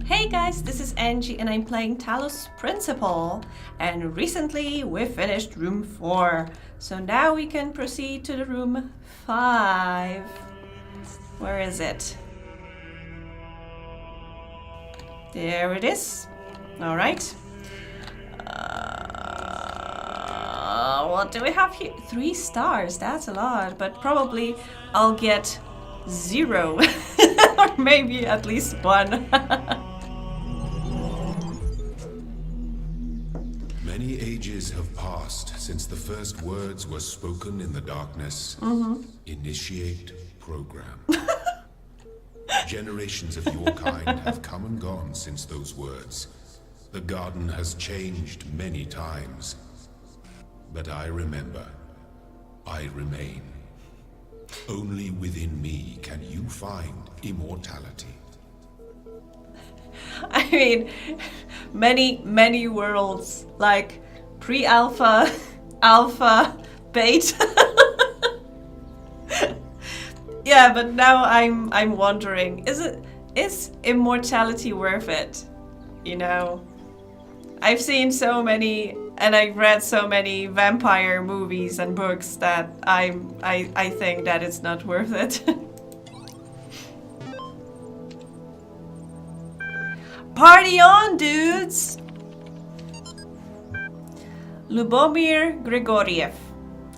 Hey guys, this is Angie and I'm playing Talos Principal. And recently we finished room 4. So now we can proceed to the room 5. Where is it? There it is. Alright. What do we have here? 3 stars, that's a lot. But probably I'll get 0. Or maybe at least 1. Many ages have passed since the first words were spoken in the darkness. Initiate program. Generations of your kind have come and gone since those words. The garden has changed many times. But I remember. I remain. Only within me can you find immortality. I mean, many worlds, like pre-alpha, alpha, beta. Yeah, but now I'm wondering, is immortality worth it? You know, I've seen so many and I've read so many vampire movies and books that I think that it's not worth it. Party on, dudes! Lubomir Grigoriev.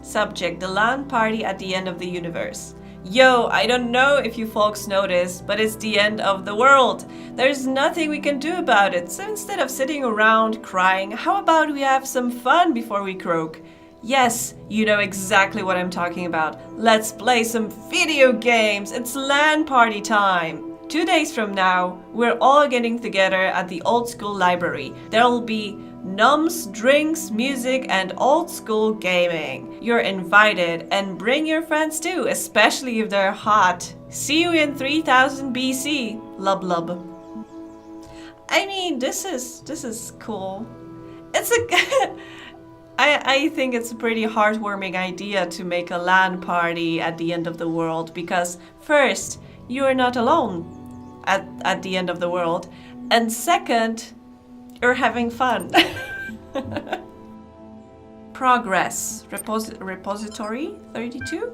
Subject, the LAN party at the end of the universe. Yo, I don't know if you folks noticed, but it's the end of the world. There's nothing we can do about it, so instead of sitting around crying, how about we have some fun before we croak? Yes, you know exactly what I'm talking about. Let's play some video games! It's LAN party time! 2 days from now, we're all getting together at the old school library. There'll be noms, drinks, music, and old school gaming. You're invited, and bring your friends too, especially if they're hot. See you in 3000 BC. Lub lub. I mean, this is cool. It's a I think it's a pretty heartwarming idea to make a LAN party at the end of the world because first, you are not alone at the end of the world, and second, you're having fun. Progress. Repository 32.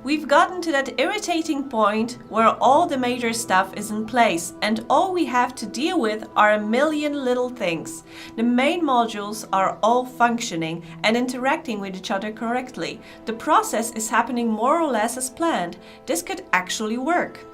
We've gotten to that irritating point where all the major stuff is in place and all we have to deal with are a million little things. The main modules are all functioning and interacting with each other correctly. The process is happening more or less as planned. This could actually work.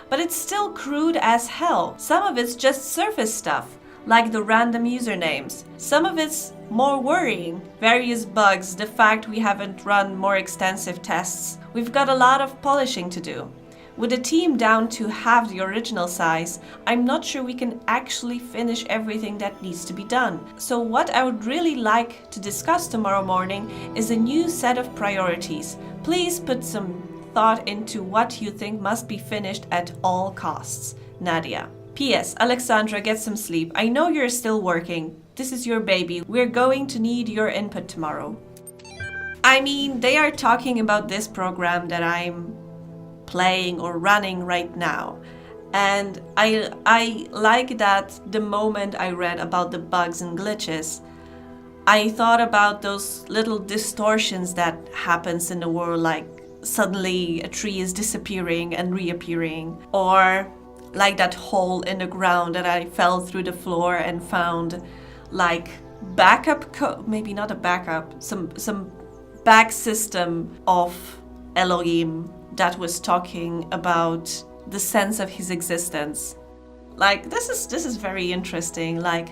But it's still crude as hell. Some of it's just surface stuff, like the random usernames. Some of it's more worrying. Various bugs, the fact we haven't run more extensive tests. We've got a lot of polishing to do. With a team down to half the original size, I'm not sure we can actually finish everything that needs to be done. So what I would really like to discuss tomorrow morning is a new set of priorities. Please put some thought into what you think must be finished at all costs. Nadia. P.S. Alexandra, get some sleep. I know you're still working. This is your baby. We're going to need your input tomorrow. I mean, they are talking about this program that I'm playing or running right now. And I like that the moment I read about the bugs and glitches, I thought about those little distortions that happens in the world, like suddenly a tree is disappearing and reappearing, or like that hole in the ground that I fell through the floor and found like backup maybe not a backup, some back system of Elohim that was talking about the sense of his existence. Like this is very interesting. Like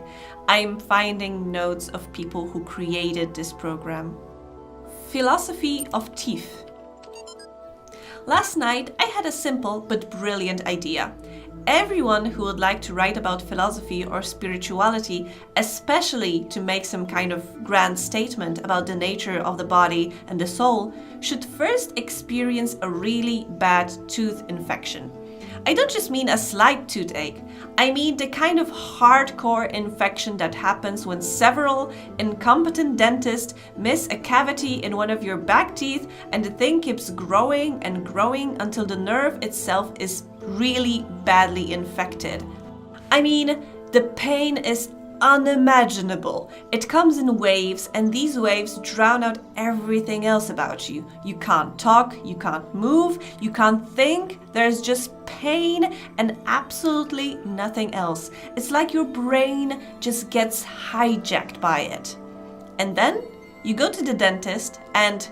I'm finding notes of people who created this program. Philosophy of teeth. Last night, I had a simple but brilliant idea. Everyone who would like to write about philosophy or spirituality, especially to make some kind of grand statement about the nature of the body and the soul, should first experience a really bad tooth infection. I don't just mean a slight toothache. I mean the kind of hardcore infection that happens when several incompetent dentists miss a cavity in one of your back teeth and the thing keeps growing and growing until the nerve itself is really badly infected. I mean, the pain is unimaginable. It comes in waves, and these waves drown out everything else about you. You can't talk, you can't move, you can't think. There's just pain and absolutely nothing else. It's like your brain just gets hijacked by it. And then you go to the dentist, and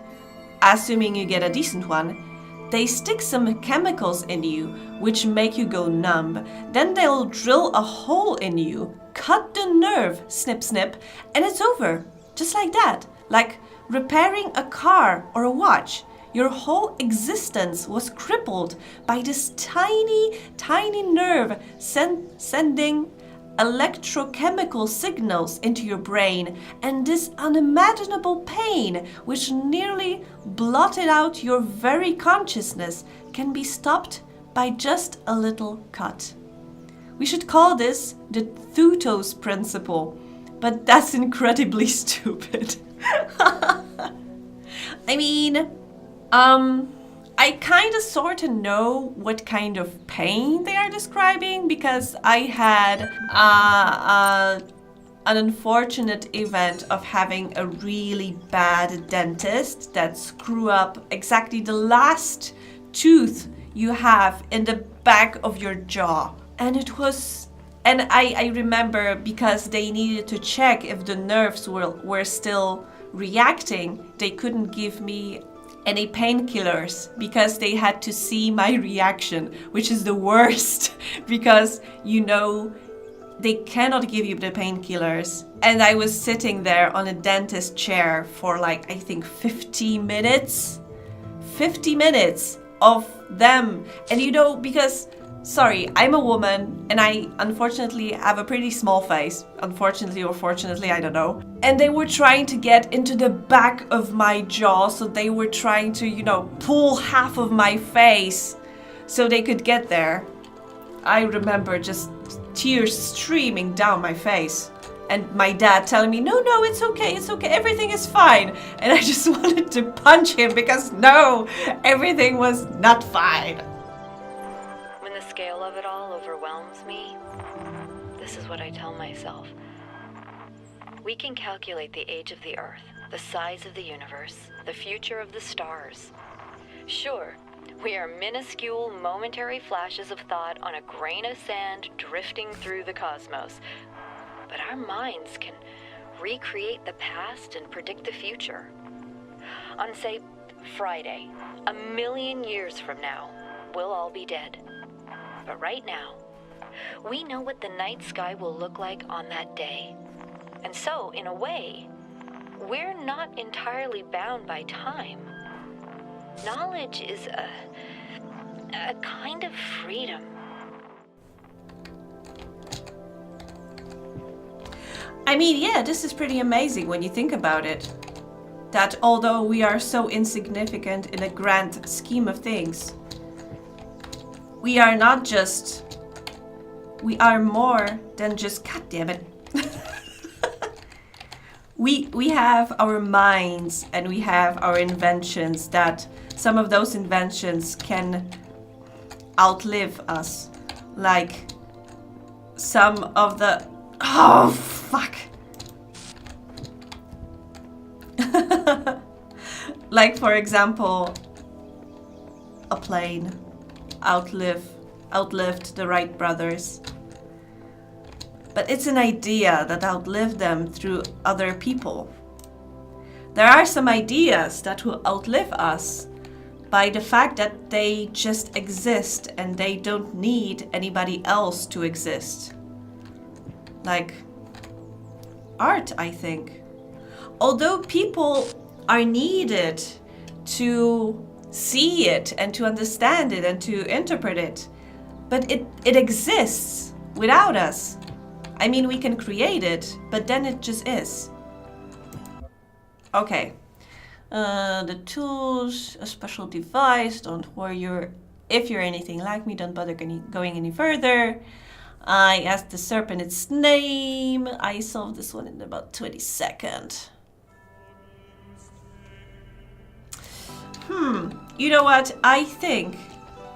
assuming you get a decent one, they stick some chemicals in you which make you go numb. Then they'll drill a hole in you, cut the nerve, snip snip, and it's over. Just like that. Like repairing a car or a watch. Your whole existence was crippled by this tiny, tiny nerve sending electrochemical signals into your brain, and this unimaginable pain, which nearly blotted out your very consciousness, can be stopped by just a little cut. We should call this the Thutos principle, but that's incredibly stupid. I mean, I kind of sort of know what kind of pain they are describing, because I had an unfortunate event of having a really bad dentist that screw up exactly the last tooth you have in the back of your jaw. And it was, and I remember, because they needed to check if the nerves were still reacting, they couldn't give me any painkillers because they had to see my reaction, which is the worst because they cannot give you the painkillers. And I was sitting there on a dentist chair for like, I think 50 minutes. 50 minutes of them. And because, sorry, I'm a woman and I unfortunately have a pretty small face. Unfortunately or fortunately, I don't know. And they were trying to get into the back of my jaw. So they were trying to, pull half of my face so they could get there. I remember just tears streaming down my face. And my dad telling me, no, it's okay, everything is fine. And I just wanted to punch him because no, everything was not fine. When the scale of it all overwhelms me, this is what I tell myself. We can calculate the age of the Earth, the size of the universe, the future of the stars. Sure, we are minuscule, momentary flashes of thought on a grain of sand drifting through the cosmos. But our minds can recreate the past and predict the future. On, say, Friday, 1,000,000 years from now, we'll all be dead. But right now, we know what the night sky will look like on that day. And so, in a way, we're not entirely bound by time. Knowledge is a kind of freedom. I mean, yeah, this is pretty amazing when you think about it. That although we are so insignificant in a grand scheme of things, we are more than just, God damn it. We have our minds and we have our inventions, that some of those inventions can outlive us. Like some of the... Oh, fuck. Like, for example, a plane outlived the Wright brothers. But it's an idea that outlived them through other people. There are some ideas that will outlive us by the fact that they just exist and they don't need anybody else to exist. Like art, I think. Although people are needed to see it and to understand it and to interpret it, but it exists without us. I mean, we can create it, but then it just is. Okay. The tools, a special device, if you're anything like me, don't bother going any further. I asked the serpent its name. I solved this one in about 20 seconds. You know what? I think,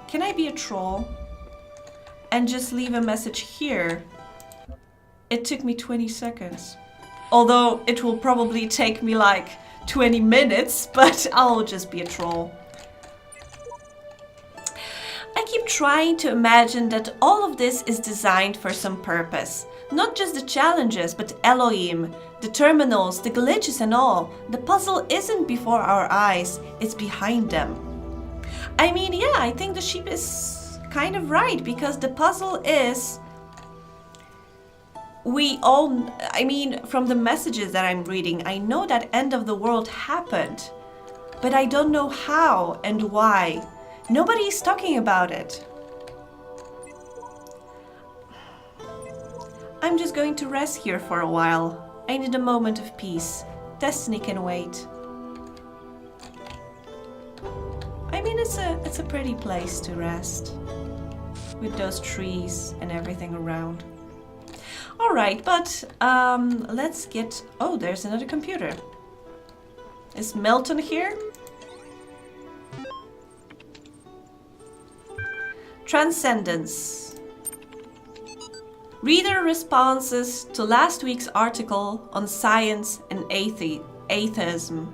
can I be a troll and just leave a message here It took me 20 seconds. Although it will probably take me like 20 minutes, but I'll just be a troll. I keep trying to imagine that all of this is designed for some purpose. Not just the challenges, but Elohim, the terminals, the glitches and all. The puzzle isn't before our eyes, it's behind them. I mean, yeah, I think the sheep is kind of right, because the puzzle is... from the messages that I'm reading, I know that end of the world happened, but I don't know how and why. Nobody's talking about it. I'm just going to rest here for a while. I need a moment of peace. Destiny can wait. I mean, it's a pretty place to rest, with those trees and everything around. Alright, but let's get... Oh, there's another computer. Is Milton here? Transcendence. Reader responses to last week's article on science and atheism.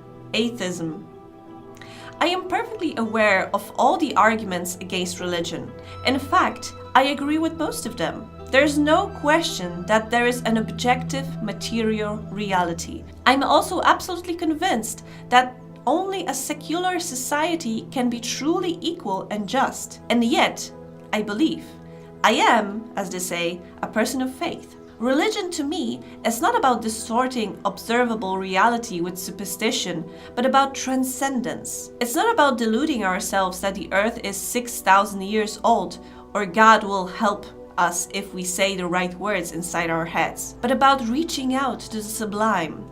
I am perfectly aware of all the arguments against religion. In fact, I agree with most of them. There's no question that there is an objective material reality. I'm also absolutely convinced that only a secular society can be truly equal and just. And yet, I believe, I am, as they say, a person of faith. Religion to me is not about distorting observable reality with superstition, but about transcendence. It's not about deluding ourselves that the earth is 6,000 years old or God will help us if we say the right words inside our heads, but about reaching out to the sublime.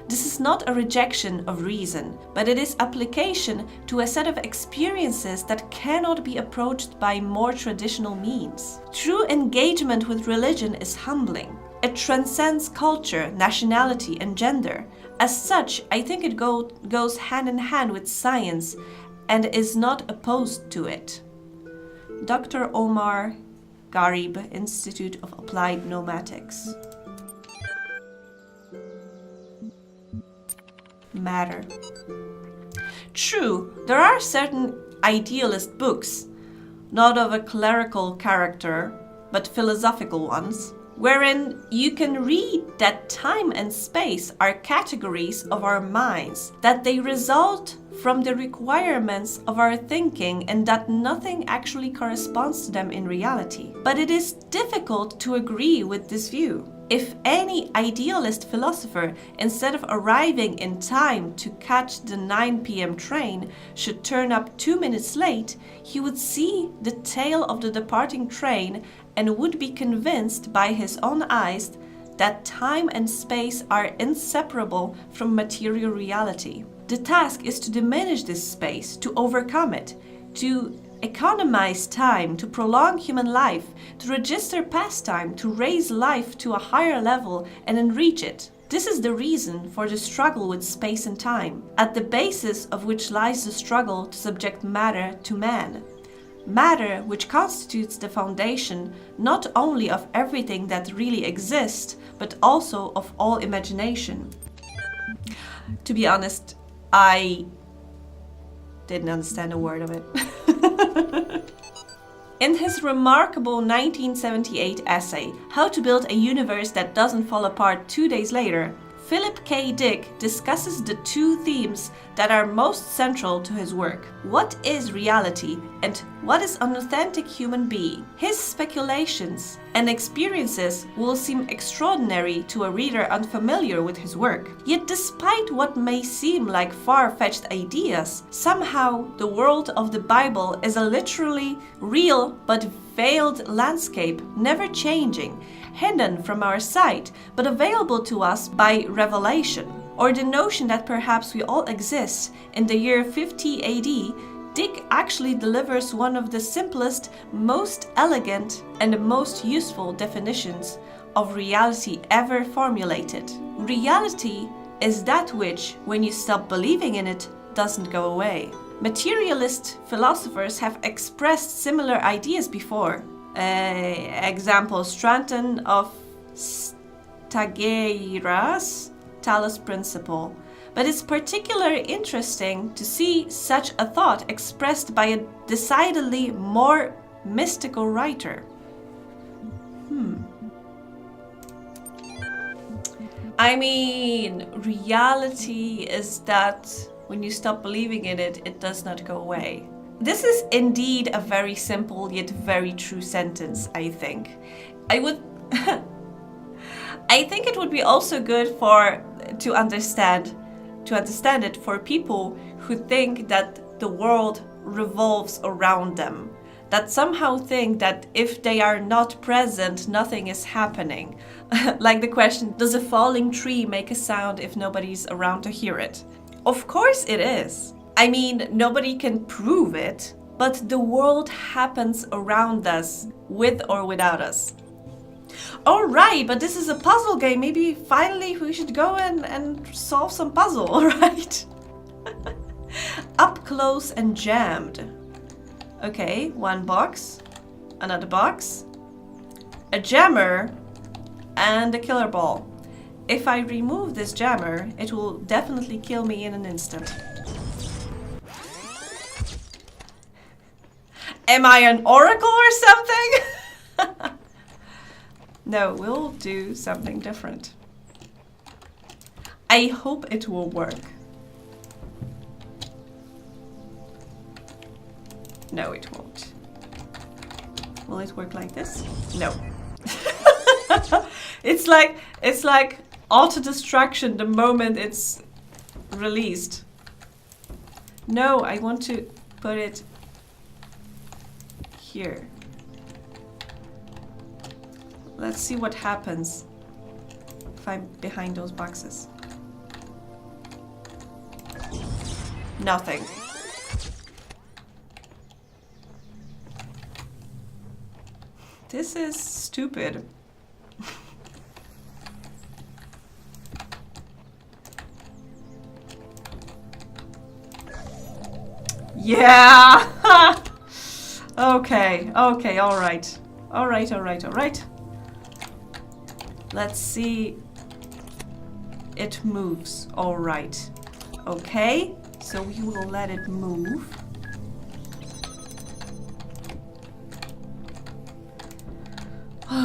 This is not a rejection of reason, but it is application to a set of experiences that cannot be approached by more traditional means. True engagement with religion is humbling. It transcends culture, nationality, and gender. As such, I think it goes hand in hand with science and is not opposed to it. Dr. Omar Garib, Institute of Applied Nomatics. Matter. True, there are certain idealist books, not of a clerical character, but philosophical ones, wherein you can read that time and space are categories of our minds, that they result from the requirements of our thinking and that nothing actually corresponds to them in reality. But it is difficult to agree with this view. If any idealist philosopher, instead of arriving in time to catch the 9 p.m. train, should turn up 2 minutes late, he would see the tail of the departing train and would be convinced by his own eyes that time and space are inseparable from material reality. The task is to diminish this space, to overcome it, to economize time, to prolong human life, to register past time, to raise life to a higher level and enrich it. This is the reason for the struggle with space and time, at the basis of which lies the struggle to subject matter to man. Matter which constitutes the foundation not only of everything that really exists, but also of all imagination. To be honest, I didn't understand a word of it. In his remarkable 1978 essay, How to Build a Universe That Doesn't Fall Apart 2 Days Later, Philip K. Dick discusses the two themes that are most central to his work. What is reality and what is an authentic human being? His speculations and experiences will seem extraordinary to a reader unfamiliar with his work. Yet despite what may seem like far-fetched ideas, somehow the world of the Bible is a literally real but veiled landscape, never changing, hidden from our sight, but available to us by revelation. Or the notion that perhaps we all exist in the year 50 AD, Dick actually delivers one of the simplest, most elegant, and the most useful definitions of reality ever formulated. Reality is that which, when you stop believing in it, doesn't go away. Materialist philosophers have expressed similar ideas before. Example, Stranton of Stagira's Talos principle, but it's particularly interesting to see such a thought expressed by a decidedly more mystical writer. I mean, reality is that when you stop believing in it, it does not go away. This is indeed a very simple yet very true sentence, I think. I think it would be also good to understand it for people who think that the world revolves around them, that somehow think that if they are not present, nothing is happening. Like the question, does a falling tree make a sound if nobody's around to hear it? Of course it is. I mean, nobody can prove it, but the world happens around us, with or without us. Alright, but this is a puzzle game. Maybe finally we should go and solve some puzzle, alright? Up close and jammed. Okay, one box, another box, a jammer, and a killer ball. If I remove this jammer, it will definitely kill me in an instant. Am I an oracle or something? No, we'll do something different. I hope it will work. No, it won't. Will it work like this? No. It's like auto-destruction the moment it's released. No, I want to put it here. Let's see what happens if I'm behind those boxes. Nothing. This is stupid. Yeah! Okay, alright. Alright. Let's see. It moves, alright. Okay, so we will let it move.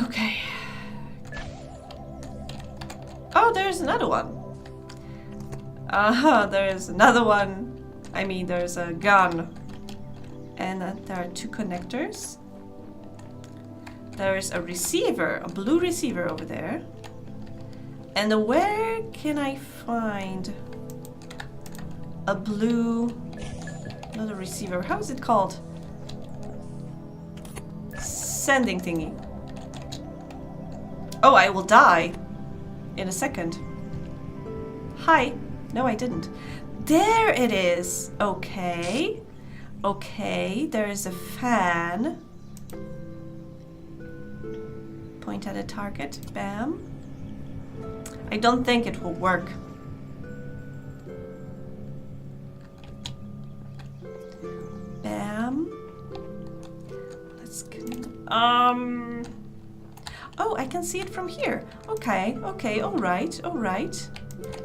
Okay. Oh, there's another one. There's another one. I mean, there's a gun. And there are two connectors. There's a receiver, a blue receiver over there. And where can I find a blue, not a receiver, how is it called? Sending thingy. Oh, I will die in a second. Hi. No, I didn't. There it is. Okay. Okay, there is a fan. Point at a target. Bam. I don't think it will work. Bam. Let's... Oh, I can see it from here. Okay, okay, alright, alright.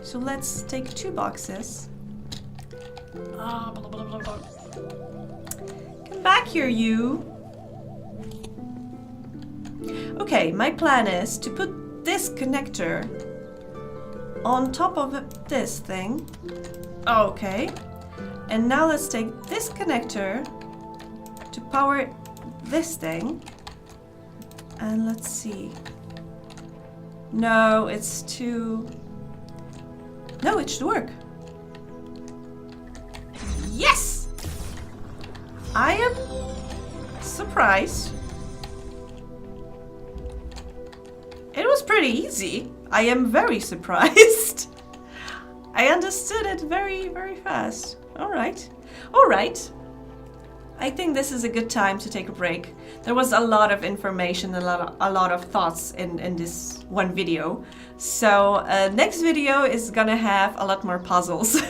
So let's take two boxes. Come back here, you. Okay, my plan is to put this connector on top of this thing. Okay. And now let's take this connector to power this thing. And let's see. No, it's too... No, it should work. Yes! I am surprised. It was pretty easy. I am very surprised. I understood it very, very fast. Alright. Alright. I think this is a good time to take a break. There was a lot of information, a lot of thoughts in this one video. So next video is gonna have a lot more puzzles.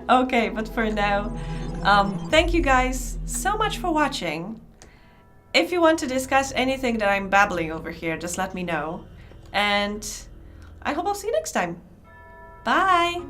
Okay, but for now, thank you guys so much for watching. If you want to discuss anything that I'm babbling over here, just let me know. And I hope I'll see you next time. Bye!